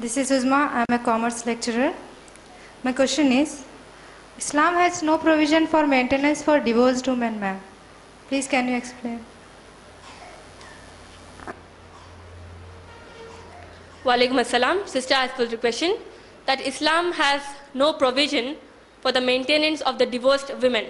This is Uzma. I am a commerce lecturer. My question is, Islam has no provision for maintenance for divorced women, ma'am. Please can you explain? Walaikum assalam. Sister asked for the question that Islam has no provision for the maintenance of the divorced women.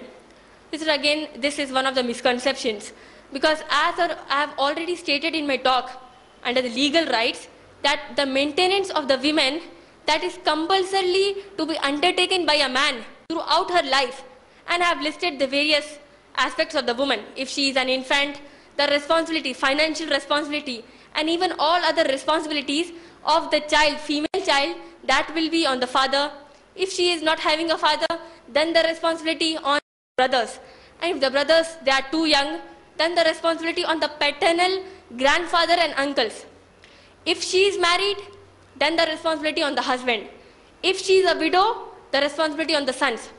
This is one of the misconceptions, because as I have already stated in my talk under the legal rights, that the maintenance of the women, that is compulsorily to be undertaken by a man throughout her life, and I have listed the various aspects of the woman. If she is an infant, the responsibility, financial responsibility, and even all other responsibilities of the child, female child, that will be on the father. If she is not having a father, then the responsibility on brothers. And if the brothers, they are too young, then the responsibility on the paternal grandfather and uncles. If she is married, then the responsibility on the husband. If she is a widow, the responsibility on the sons.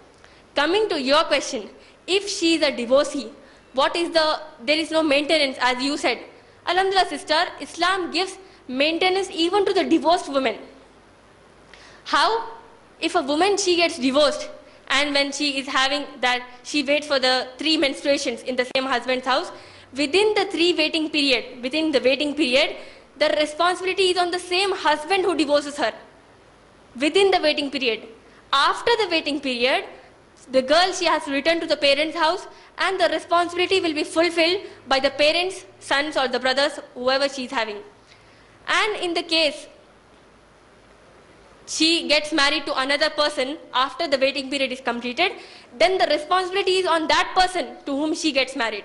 Coming to your question, if she is a divorcee, there is no maintenance, as you said. Alhamdulillah, sister, Islam gives maintenance even to the divorced women. How? If a woman, she gets divorced, and when she is having that, she waits for the 3 menstruations in the same husband's house, within the waiting period, the responsibility is on the same husband who divorces her. Within the waiting period. After the waiting period, the girl, she has to return to the parents' house, and the responsibility will be fulfilled by the parents, sons or the brothers, whoever she is having. And in the case she gets married to another person after the waiting period is completed, then the responsibility is on that person to whom she gets married.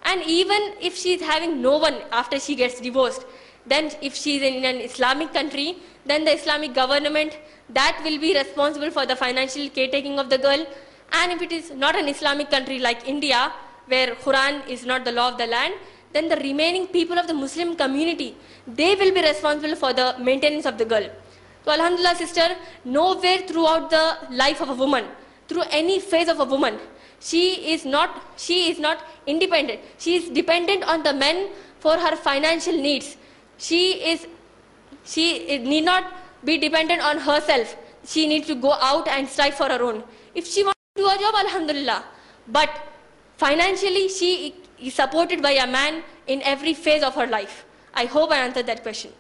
And even if she is having no one after she gets divorced, then if she is in an Islamic country, then the Islamic government, that will be responsible for the financial caretaking of the girl. And if it is not an Islamic country like India, where Quran is not the law of the land, then the remaining people of the Muslim community, they will be responsible for the maintenance of the girl. So alhamdulillah, sister, nowhere throughout the life of a woman, through any phase of a woman, she is not independent. She is dependent on the men for her financial needs. She need not be dependent on herself. She needs to go out and strive for her own. If she wants to do a job, alhamdulillah. But financially, she is supported by a man in every phase of her life. I hope I answered that question.